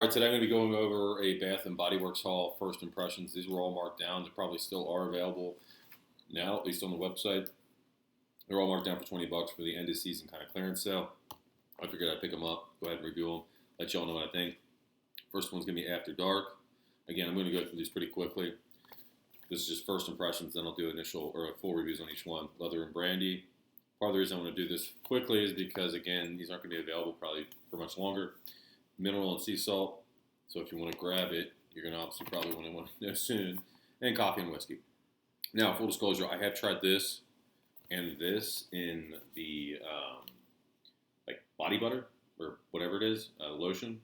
All right, today I'm going to be going over a Bath and Body Works haul, first impressions. These were all marked down. They probably still are available now, at least on the website. They're all marked down for 20 bucks for the end of season kind of clearance sale. I figured I'd pick them up, go ahead and review them, let y'all know what I think. First one's going to be After Dark. Again, I'm going to go through these pretty quickly. This is just first impressions, then I'll do initial or full reviews on each one. Leather and Brandy. Part of the reason I want to do this quickly is because, again, these aren't going to be available probably for much longer. Mineral and sea salt. So if you want to grab it, you're going to obviously probably want to know soon. And coffee and whiskey. Now, full disclosure, I have tried this and this in the like body butter or whatever it is, lotion.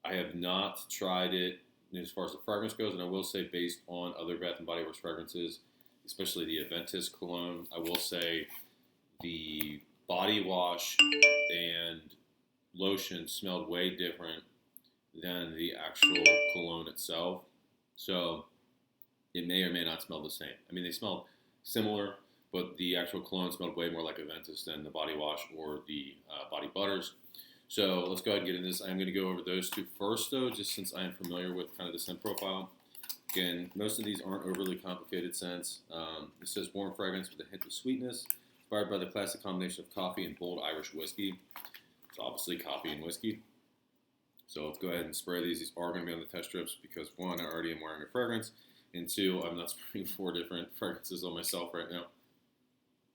I have not tried it as far as the fragrance goes, and I will say based on other Bath and Body Works fragrances, especially the Aventus cologne, I will say the body wash and lotion smelled way different than the actual cologne itself. So it may or may not smell the same. I mean, they smell similar, but the actual cologne smelled way more like Aventus than the body wash or the body butters. So let's go ahead and get into this. I'm going to go over those two first, though, just since I am familiar with kind of the scent profile. Again, most of these aren't overly complicated scents. It says warm fragrance with a hint of sweetness, inspired by the classic combination of coffee and bold Irish whiskey. So obviously coffee and whiskey. So let's go ahead and spray these. These are going to be on the test strips because, one, I already am wearing a fragrance, and two, I'm not spraying 4 different fragrances on myself right now.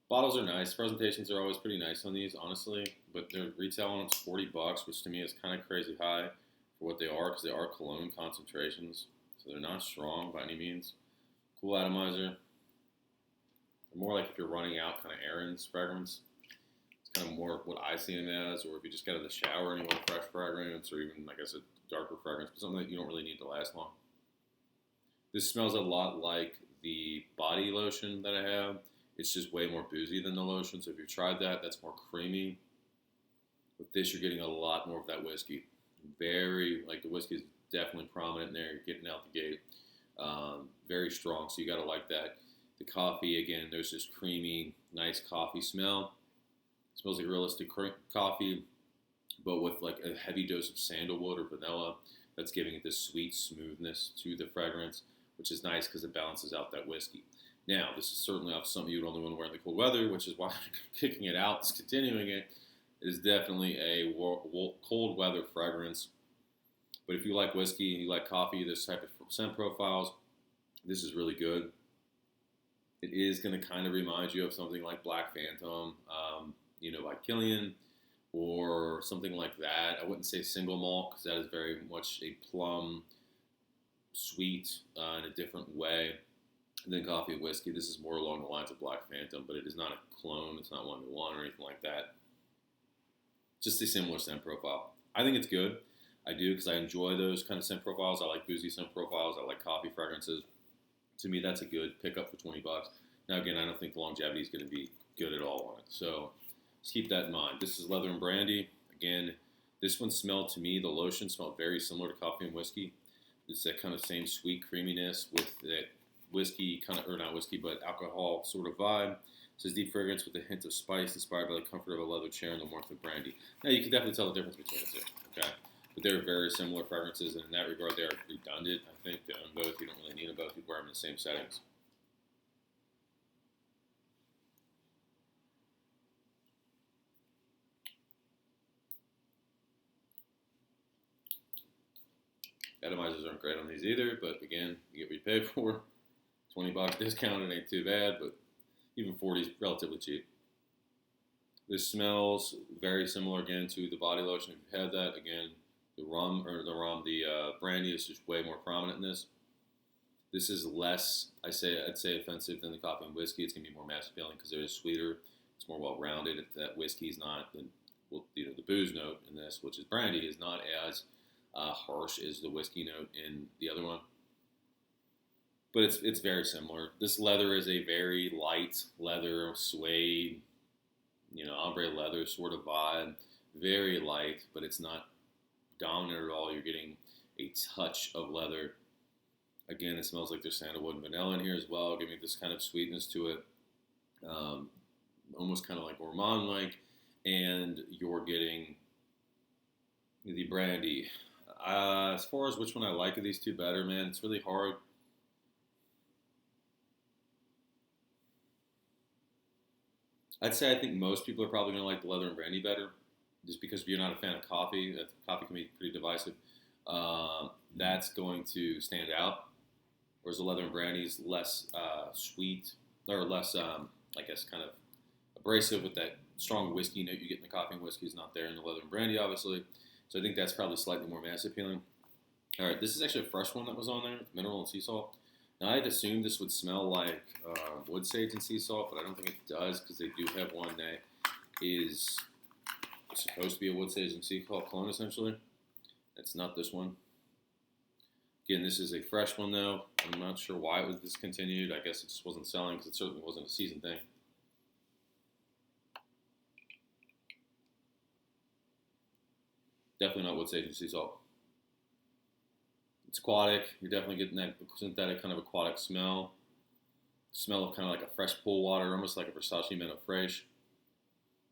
Bottles are nice. Presentations are always pretty nice on these, honestly, but they're retailing is 40 bucks, which to me is kind of crazy high for what they are because they are cologne concentrations, so they're not strong by any means. Cool atomizer. They're more like if you're running out kind of errands fragrance. Kind of more what I see them as, or if you just get out of the shower and you want a fresh fragrance, or even, like I said, darker fragrance, but something that you don't really need to last long. This smells a lot like the body lotion that I have. It's just way more boozy than the lotion, so if you've tried that, that's more creamy. With this, you're getting a lot more of that whiskey. Very, like the whiskey is definitely prominent in there. You're getting out the gate. Very strong, so you got to like that. The coffee, again, there's this creamy, nice coffee smell. It smells like realistic coffee, but with like a heavy dose of sandalwood or vanilla that's giving it this sweet smoothness to the fragrance, which is nice because it balances out that whiskey. Now, this is certainly not something you'd only want to wear in the cold weather, which is why I'm kicking it out, discontinuing it. It is definitely a cold weather fragrance. But if you like whiskey and you like coffee, this type of scent profiles, this is really good. It is going to kind of remind you of something like Black Phantom, by Killian, or something like that. I wouldn't say single malt because that is very much a plum sweet in a different way than coffee and whiskey. This is more along the lines of Black Phantom, but it is not a clone. It's not 1-to-1 or anything like that. Just a similar scent profile. I think it's good. I do because I enjoy those kind of scent profiles. I like boozy scent profiles. I like coffee fragrances. To me, that's a good pickup for 20 bucks. Now, again, I don't think the longevity is going to be good at all on it. So just keep that in mind. This is Leather and Brandy. Again, this one smelled to me, the lotion smelled very similar to coffee and whiskey. It's that kind of same sweet creaminess with that whiskey kind of, or not whiskey, but alcohol sort of vibe. It says deep fragrance with a hint of spice inspired by the comfort of a leather chair and the warmth of brandy. Now, you can definitely tell the difference between the two, okay? But they're very similar fragrances, and in that regard, they are redundant. I think to own both, you don't really need them both. You wear them in the same settings. Atomizers aren't great on these either, but again, you get what you pay for. 20 bucks discounted ain't too bad, but even 40 is relatively cheap. This smells very similar again to the body lotion. If you've had that, again, the brandy is just way more prominent in this. This is less, I'd say offensive than the coffee and whiskey. It's gonna be more mass appealing because it is sweeter. It's more well-rounded. That whiskey is not, the booze note in this, which is brandy, is not as harsh as the whiskey note in the other one. But it's very similar. This leather is a very light leather, suede, ombre leather sort of vibe. Very light, but it's not dominant at all. You're getting a touch of leather. Again, it smells like there's sandalwood and vanilla in here as well, giving this kind of sweetness to it. Almost kind of like gourmand-like. And you're getting the brandy. As far as which one I like of these two better, man, it's really hard. I'd say I think most people are probably going to like the leather and brandy better, just because if you're not a fan of coffee, coffee can be pretty divisive. That's going to stand out, whereas the leather and brandy is less sweet or less, I guess, kind of abrasive with that strong whiskey note you get in the coffee and whiskey is not there in the leather and brandy, obviously. So I think that's probably slightly more mass appealing. All right, this is actually a fresh one that was on there, mineral and sea salt. Now, I had assumed this would smell like wood sage and sea salt, but I don't think it does because they do have one that is supposed to be a wood sage and sea salt clone, essentially. It's not this one. Again, this is a fresh one, though. I'm not sure why it was discontinued. I guess it just wasn't selling because it certainly wasn't a season thing. Definitely not wood sage and sea salt. It's aquatic. You're definitely getting that synthetic kind of aquatic smell. Smell of kind of like a fresh pool water, almost like a Versace Meno Fraiche.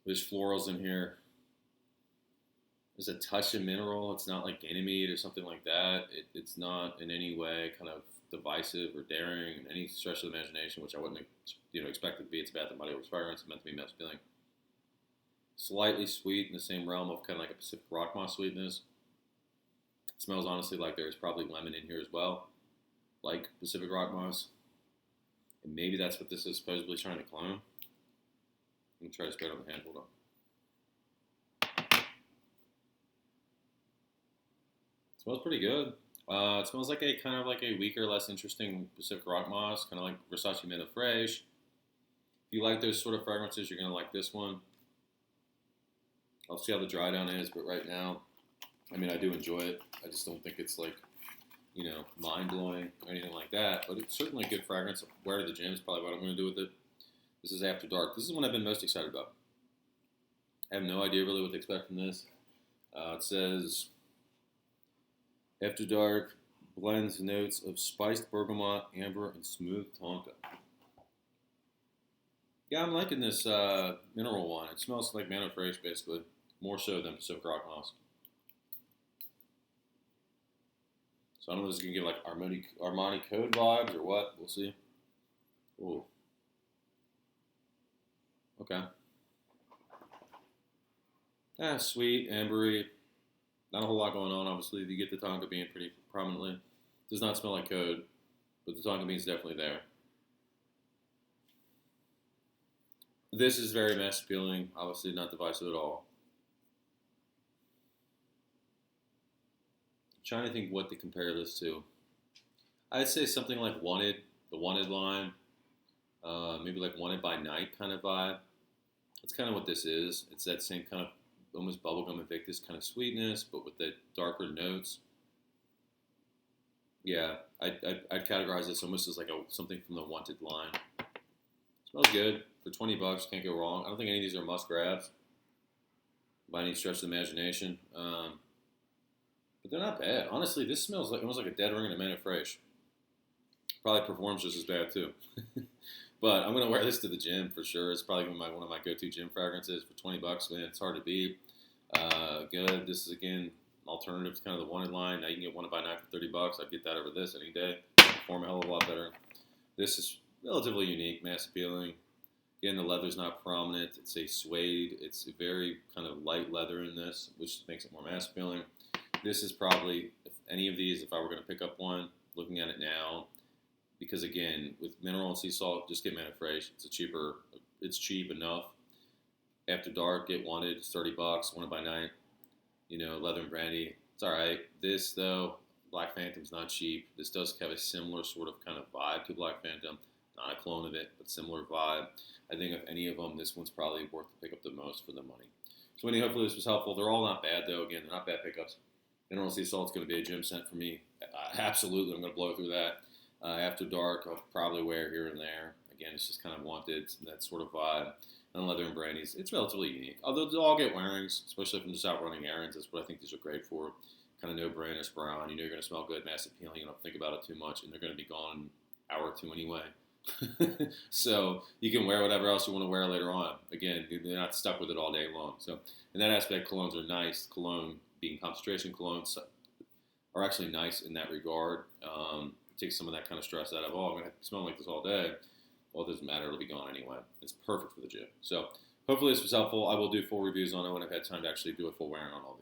There's florals in here. There's a touch of mineral. It's not like Ganymede or something like that. It's not in any way kind of divisive or daring in any stretch of the imagination, which I wouldn't expect it to be. It's Bath and Body Works fragrance. It's meant to be mass appealing. Slightly sweet in the same realm of kind of like a Pacific Rock Moss sweetness. It smells honestly like there's probably lemon in here as well, like Pacific Rock Moss. And maybe that's what this is supposedly trying to clone. Let me try to spray it on the hand. Hold on. It smells pretty good. It smells like a kind of like a weaker, less interesting Pacific Rock Moss, kind of like Versace Meno Fraiche. If you like those sort of fragrances, you're going to like this one. I'll see how the dry down is, but right now, I mean, I do enjoy it. I just don't think it's like, mind-blowing or anything like that. But it's certainly a good fragrance. Wear to the gym is probably what I'm going to do with it. This is After Dark. This is one I've been most excited about. I have no idea really what to expect from this. It says, After Dark blends notes of spiced bergamot, amber, and smooth tonka. Yeah, I'm liking this mineral one. It smells like Meno Fraiche, basically. More so than Pacific Rock Moss. So I don't know if this is going to give like Armani Code vibes or what. We'll see. Ooh. Okay. Sweet, ambery. Not a whole lot going on, obviously. You get the tonka bean pretty prominently. Does not smell like Code, but the tonka bean's definitely there. This is very mass appealing. Obviously not divisive at all. I'm trying to think what to compare this to. I'd say something like Wanted, the Wanted line. Maybe like Wanted by Night kind of vibe. That's kind of what this is. It's that same kind of almost bubblegum Invictus kind of sweetness, but with the darker notes. Yeah, I'd categorize this almost as like something from the Wanted line. Smells good. For $20, can't go wrong. I don't think any of these are must-grabs by any stretch of the imagination. But they're not bad. Honestly, this smells like almost like a dead ring in a Meno Fraiche. Probably performs just as bad, too. But I'm going to wear this to the gym for sure. It's probably one of my go-to gym fragrances for $20, man. It's hard to beat. Good. This is, again, alternative to kind of the Wanted line. Now you can get Wanted by Night for $30. I'd get that over this any day. Perform a hell of a lot better. This is relatively unique, mass appealing. Again, the leather's not prominent. It's a suede. It's a very kind of light leather in this, which makes it more mass appealing. This is probably, if any of these, if I were going to pick up one, looking at it now, because again, with mineral and sea salt, just get Meno Fraiche. It's cheap enough. After Dark, get Wanted. It's $30. Wanted by Night. Leather and brandy. It's all right. This though, Black Phantom's not cheap. This does have a similar sort of kind of vibe to Black Phantom. Not a clone of it, but similar vibe. I think of any of them, this one's probably worth to pick up the most for the money. So anyway, hopefully this was helpful. They're all not bad though. Again, they're not bad pickups. Mineral Sea Salt's going to be a gym scent for me. Absolutely, I'm going to blow through that. After Dark, I'll probably wear here and there. Again, it's just kind of Wanted, that sort of vibe. And Leather and Brandy's, it's relatively unique. Although they'll all get wearings, especially if I'm just out running errands. That's what I think these are great for. Kind of no-brainer, spray on. You're going to smell good, mass appealing. You don't think about it too much, and they're going to be gone in an hour or two anyway. So you can wear whatever else you want to wear later on. Again, you're not stuck with it all day long. So in that aspect, colognes are nice. Cologne being concentration cologne, are actually nice in that regard. Takes some of that kind of stress out of, I'm going to smell like this all day. Well, it doesn't matter. It'll be gone anyway. It's perfect for the gym. So hopefully this was helpful. I will do full reviews on it when I've had time to actually do a full wearing on all these.